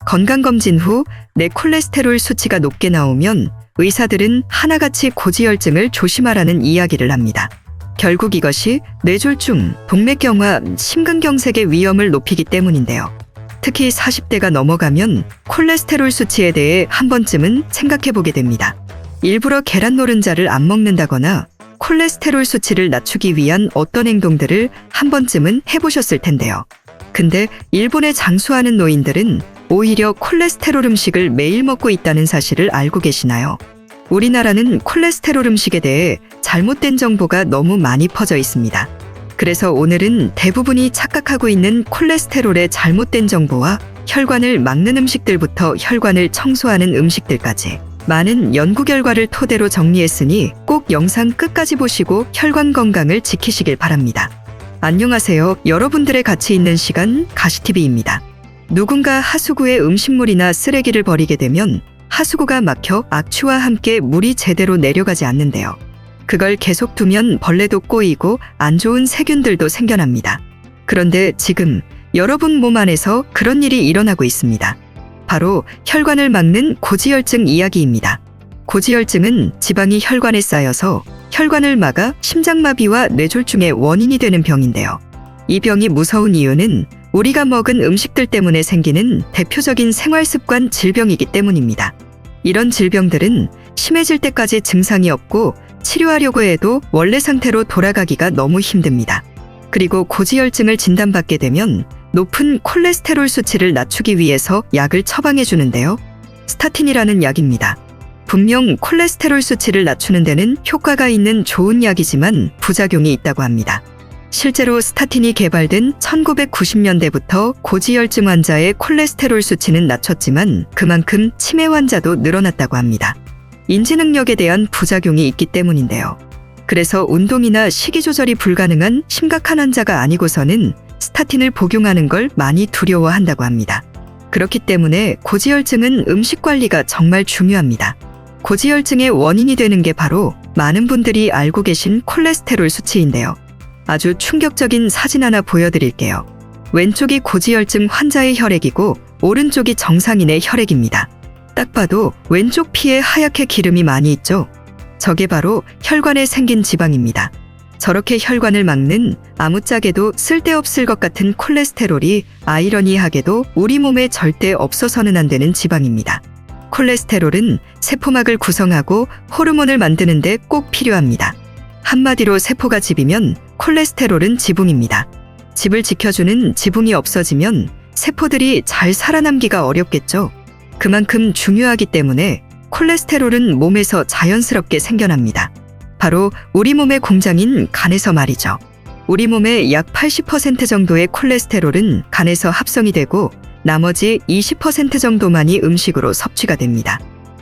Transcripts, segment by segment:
건강검진 후 내 콜레스테롤 수치가 높게 나오면 의사들은 하나같이 고지혈증을 조심하라는 이야기를 합니다. 결국 이것이 뇌졸중, 동맥경화, 심근경색의 위험을 높이기 때문인데요. 특히 40대가 넘어가면 콜레스테롤 수치에 대해 한 번쯤은 생각해보게 됩니다. 일부러 계란 노른자를 안 먹는다거나 콜레스테롤 수치를 낮추기 위한 어떤 행동들을 한 번쯤은 해보셨을 텐데요. 근데 일본에 장수하는 노인들은 오히려 콜레스테롤 음식을 매일 먹고 있다는 사실을 알고 계시나요? 우리나라는 콜레스테롤 음식에 대해 잘못된 정보가 너무 많이 퍼져 있습니다. 그래서 오늘은 대부분이 착각하고 있는 콜레스테롤의 잘못된 정보와 혈관을 막는 음식들부터 혈관을 청소하는 음식들까지 많은 연구 결과를 토대로 정리했으니 꼭 영상 끝까지 보시고 혈관 건강을 지키시길 바랍니다. 안녕하세요. 여러분들의 가치 있는 시간 가시TV입니다. 누군가 하수구에 음식물이나 쓰레기를 버리게 되면 하수구가 막혀 악취와 함께 물이 제대로 내려가지 않는데요. 그걸 계속 두면 벌레도 꼬이고 안 좋은 세균들도 생겨납니다. 그런데 지금 여러분 몸 안에서 그런 일이 일어나고 있습니다. 바로 혈관을 막는 고지혈증 이야기입니다. 고지혈증은 지방이 혈관에 쌓여서 혈관을 막아 심장마비와 뇌졸중의 원인이 되는 병인데요. 이 병이 무서운 이유는 우리가 먹은 음식들 때문에 생기는 대표적인 생활습관 질병이기 때문입니다. 이런 질병들은 심해질 때까지 증상이 없고 치료하려고 해도 원래 상태로 돌아가기가 너무 힘듭니다. 그리고 고지혈증을 진단받게 되면 높은 콜레스테롤 수치를 낮추기 위해서 약을 처방해 주는데요. 스타틴이라는 약입니다. 분명 콜레스테롤 수치를 낮추는 데는 효과가 있는 좋은 약이지만 부작용이 있다고 합니다. 실제로 스타틴이 개발된 1990년대부터 고지혈증 환자의 콜레스테롤 수치는 낮췄지만 그만큼 치매 환자도 늘어났다고 합니다. 인지 능력에 대한 부작용이 있기 때문인데요. 그래서 운동이나 식이 조절이 불가능한 심각한 환자가 아니고서는 스타틴을 복용하는 걸 많이 두려워한다고 합니다. 그렇기 때문에 고지혈증은 음식 관리가 정말 중요합니다. 고지혈증의 원인이 되는 게 바로 많은 분들이 알고 계신 콜레스테롤 수치인데요. 아주 충격적인 사진 하나 보여드릴게요. 왼쪽이 고지혈증 환자의 혈액이고 오른쪽이 정상인의 혈액입니다. 딱 봐도 왼쪽 피에 하얗게 기름이 많이 있죠? 저게 바로 혈관에 생긴 지방입니다. 저렇게 혈관을 막는 아무짝에도 쓸데없을 것 같은 콜레스테롤이 아이러니하게도 우리 몸에 절대 없어서는 안 되는 지방입니다. 콜레스테롤은 세포막을 구성하고 호르몬을 만드는 데 꼭 필요합니다. 한마디로 세포가 집이면 콜레스테롤은 지붕입니다. 집을 지켜주는 지붕이 없어지면 세포들이 잘 살아남기가 어렵겠죠. 그만큼 중요하기 때문에 콜레스테롤은 몸에서 자연스럽게 생겨납니다. 바로 우리 몸의 공장인 간에서 말이죠. 우리 몸의 약 80% 정도의 콜레스테롤은 간에서 합성이 되고 나머지 20% 정도만이 음식으로 섭취가 됩니다.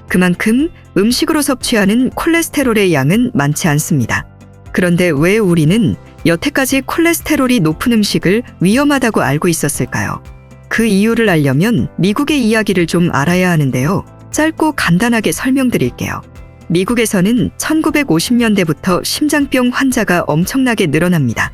그만큼 음식으로 섭취하는 콜레스테롤의 양은 많지 않습니다. 그런데 왜 우리는 여태까지 콜레스테롤이 높은 음식을 위험하다고 알고 있었을까요? 그 이유를 알려면 미국의 이야기를 좀 알아야 하는데요. 짧고 간단하게 설명드릴게요. 미국에서는 1950년대부터 심장병 환자가 엄청나게 늘어납니다.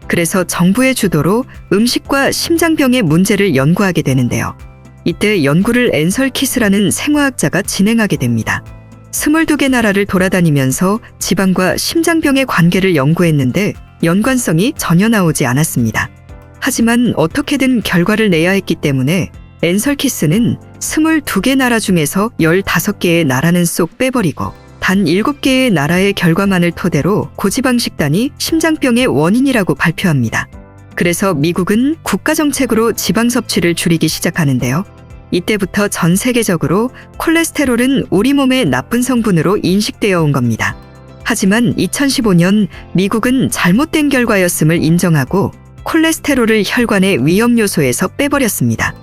그래서 정부의 주도로 음식과 심장병의 문제를 연구하게 되는데요. 이때 연구를 앤설 키스라는 생화학자가 진행하게 됩니다. 22개 나라를 돌아다니면서 지방과 심장병의 관계를 연구했는데 연관성이 전혀 나오지 않았습니다. 하지만 어떻게든 결과를 내야 했기 때문에 앤설 키스는 22개 나라 중에서 15개의 나라는 쏙 빼버리고 단 7개의 나라의 결과만을 토대로 고지방 식단이 심장병의 원인이라고 발표합니다. 그래서 미국은 국가정책으로 지방 섭취를 줄이기 시작하는데요. 이때부터 전 세계적으로 콜레스테롤은 우리 몸의 나쁜 성분으로 인식되어 온 겁니다. 하지만 2015년 미국은 잘못된 결과였음을 인정하고 콜레스테롤을 혈관의 위험 요소에서 빼버렸습니다.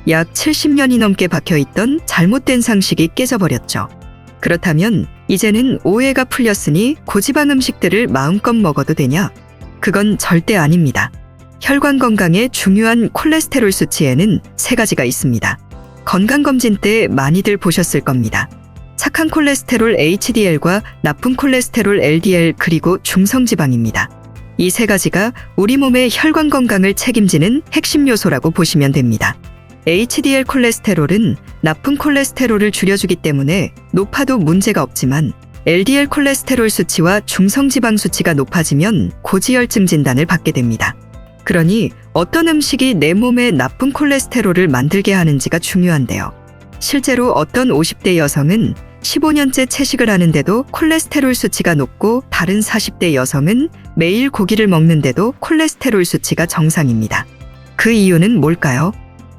약 70년이 넘게 박혀있던 잘못된 상식이 깨져버렸죠. 그렇다면 이제는 오해가 풀렸으니 고지방 음식들을 마음껏 먹어도 되냐? 그건 절대 아닙니다. 혈관 건강에 중요한 콜레스테롤 수치에는 3가지가 있습니다. 건강검진 때 많이들 보셨을 겁니다. 착한 콜레스테롤 HDL과 나쁜 콜레스테롤 LDL 그리고 중성지방입니다. 이 3가지가 우리 몸의 혈관 건강을 책임지는 핵심 요소라고 보시면 됩니다. HDL 콜레스테롤은 나쁜 콜레스테롤을 줄여주기 때문에 높아도 문제가 없지만 LDL 콜레스테롤 수치와 중성지방 수치가 높아지면 고지혈증 진단을 받게 됩니다. 그러니 어떤 음식이 내 몸에 나쁜 콜레스테롤을 만들게 하는지가 중요한데요. 실제로 어떤 50대 여성은 15년째 채식을 하는데도 콜레스테롤 수치가 높고 다른 40대 여성은 매일 고기를 먹는데도 콜레스테롤 수치가 정상입니다. 그 이유는 뭘까요?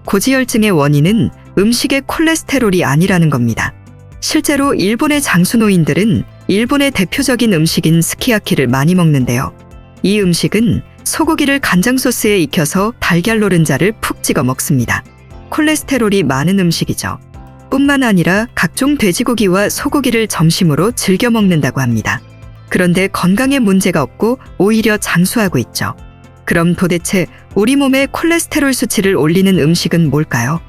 고지혈증의 원인은 음식의 콜레스테롤이 아니라는 겁니다. 실제로 일본의 장수노인들은 일본의 대표적인 음식인 스키야키를 많이 먹는데요. 이 음식은 소고기를 간장 소스에 익혀서 달걀 노른자를 푹 찍어 먹습니다. 콜레스테롤이 많은 음식이죠. 뿐만 아니라 각종 돼지고기와 소고기를 점심으로 즐겨 먹는다고 합니다. 그런데 건강에 문제가 없고 오히려 장수하고 있죠. 그럼 도대체 우리 몸의 콜레스테롤 수치를 올리는 음식은 뭘까요?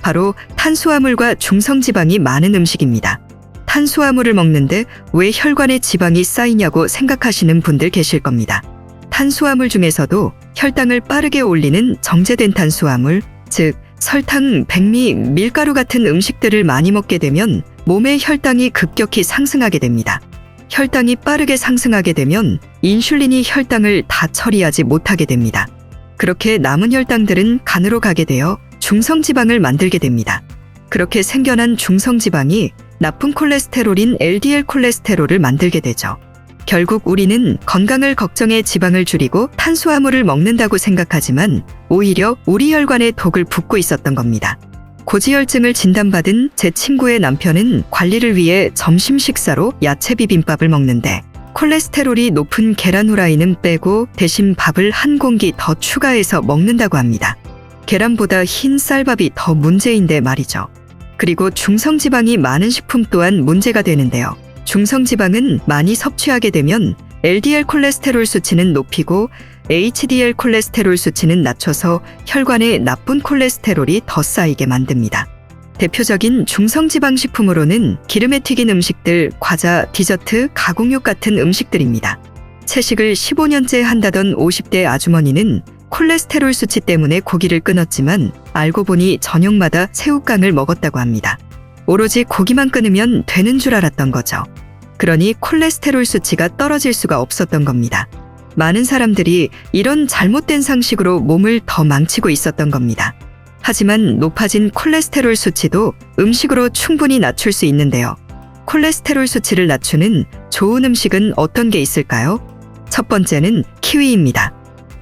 바로 탄수화물과 중성지방이 많은 음식입니다. 탄수화물을 먹는데 왜 혈관에 지방이 쌓이냐고 생각하시는 분들 계실 겁니다. 탄수화물 중에서도 혈당을 빠르게 올리는 정제된 탄수화물, 즉 설탕, 백미, 밀가루 같은 음식들을 많이 먹게 되면 몸의 혈당이 급격히 상승하게 됩니다. 혈당이 빠르게 상승하게 되면 인슐린이 혈당을 다 처리하지 못하게 됩니다. 그렇게 남은 혈당들은 간으로 가게 되어 중성지방을 만들게 됩니다. 그렇게 생겨난 중성지방이 나쁜 콜레스테롤인 LDL 콜레스테롤을 만들게 되죠. 결국 우리는 건강을 걱정해 지방을 줄이고 탄수화물을 먹는다고 생각하지만 오히려 우리 혈관에 독을 붓고 있었던 겁니다. 고지혈증을 진단받은 제 친구의 남편은 관리를 위해 점심 식사로 야채 비빔밥을 먹는데 콜레스테롤이 높은 계란 후라이는 빼고 대신 밥을 한 공기 더 추가해서 먹는다고 합니다. 계란보다 흰 쌀밥이 더 문제인데 말이죠. 그리고 중성지방이 많은 식품 또한 문제가 되는데요. 중성지방은 많이 섭취하게 되면 LDL 콜레스테롤 수치는 높이고 HDL 콜레스테롤 수치는 낮춰서 혈관에 나쁜 콜레스테롤이 더 쌓이게 만듭니다. 대표적인 중성지방 식품으로는 기름에 튀긴 음식들, 과자, 디저트, 가공육 같은 음식들입니다. 채식을 15년째 한다던 50대 아주머니는 콜레스테롤 수치 때문에 고기를 끊었지만 알고 보니 저녁마다 새우깡을 먹었다고 합니다. 오로지 고기만 끊으면 되는 줄 알았던 거죠. 그러니 콜레스테롤 수치가 떨어질 수가 없었던 겁니다. 많은 사람들이 이런 잘못된 상식으로 몸을 더 망치고 있었던 겁니다. 하지만 높아진 콜레스테롤 수치도 음식으로 충분히 낮출 수 있는데요. 콜레스테롤 수치를 낮추는 좋은 음식은 어떤 게 있을까요? 첫 번째는 키위입니다.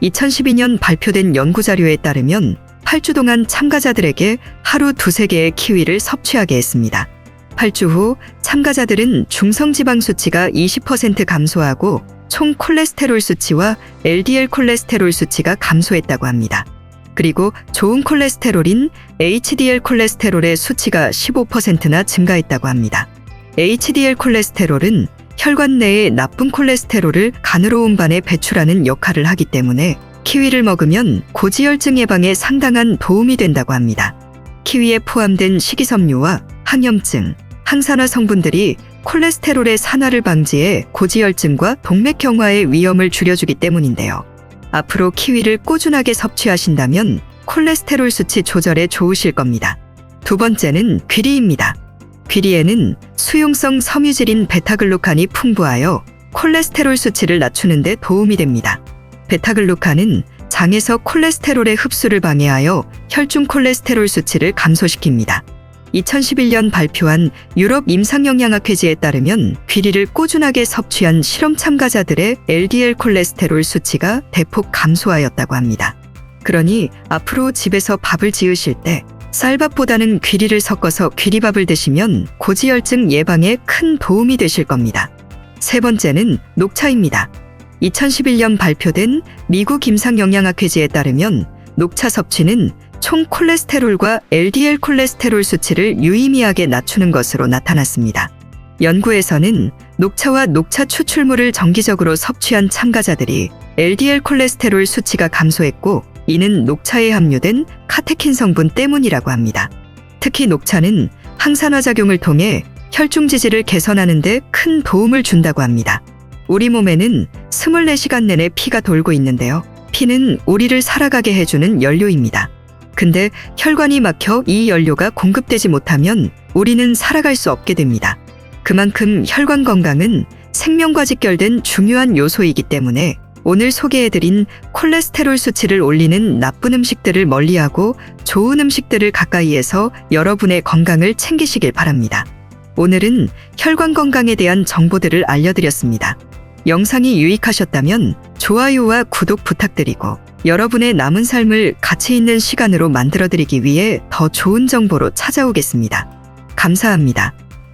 2012년 발표된 연구자료에 따르면 8주 동안 참가자들에게 하루 2-3개의 키위를 섭취하게 했습니다. 8주 후 참가자들은 중성지방 수치가 20% 감소하고 총 콜레스테롤 수치와 LDL 콜레스테롤 수치가 감소했다고 합니다. 그리고 좋은 콜레스테롤인 HDL 콜레스테롤의 수치가 15%나 증가했다고 합니다. HDL 콜레스테롤은 혈관 내의 나쁜 콜레스테롤을 간으로 운반해 배출하는 역할을 하기 때문에 키위를 먹으면 고지혈증 예방에 상당한 도움이 된다고 합니다. 키위에 포함된 식이섬유와 항염증, 항산화 성분들이 콜레스테롤의 산화를 방지해 고지혈증과 동맥경화의 위험을 줄여주기 때문인데요. 앞으로 키위를 꾸준하게 섭취하신다면 콜레스테롤 수치 조절에 좋으실 겁니다. 두 번째는 귀리입니다. 귀리에는 수용성 섬유질인 베타글루칸이 풍부하여 콜레스테롤 수치를 낮추는 데 도움이 됩니다. 베타글루칸은 장에서 콜레스테롤의 흡수를 방해하여 혈중 콜레스테롤 수치를 감소시킵니다. 2011년 발표한 유럽 임상영양학회지에 따르면 귀리를 꾸준하게 섭취한 실험 참가자들의 LDL 콜레스테롤 수치가 대폭 감소하였다고 합니다. 그러니 앞으로 집에서 밥을 지으실 때 쌀밥보다는 귀리를 섞어서 귀리밥을 드시면 고지혈증 예방에 큰 도움이 되실 겁니다. 세 번째는 녹차입니다. 2011년 발표된 미국 임상영양학회지에 따르면 녹차 섭취는 총 콜레스테롤과 LDL 콜레스테롤 수치를 유의미하게 낮추는 것으로 나타났습니다. 연구에서는 녹차와 녹차 추출물을 정기적으로 섭취한 참가자들이 LDL 콜레스테롤 수치가 감소했고 이는 녹차에 함유된 카테킨 성분 때문이라고 합니다. 특히 녹차는 항산화 작용을 통해 혈중 지질을 개선하는 데 큰 도움을 준다고 합니다. 우리 몸에는 24시간 내내 피가 돌고 있는데요. 피는 우리를 살아가게 해주는 연료입니다. 근데 혈관이 막혀 이 연료가 공급되지 못하면 우리는 살아갈 수 없게 됩니다. 그만큼 혈관 건강은 생명과 직결된 중요한 요소이기 때문에 오늘 소개해드린 콜레스테롤 수치를 올리는 나쁜 음식들을 멀리하고 좋은 음식들을 가까이에서 여러분의 건강을 챙기시길 바랍니다. 오늘은 혈관 건강에 대한 정보들을 알려드렸습니다. 영상이 유익하셨다면 좋아요와 구독 부탁드리고 여러분의 남은 삶을 가치 있는 시간으로 만들어드리기 위해 더 좋은 정보로 찾아오겠습니다. 감사합니다.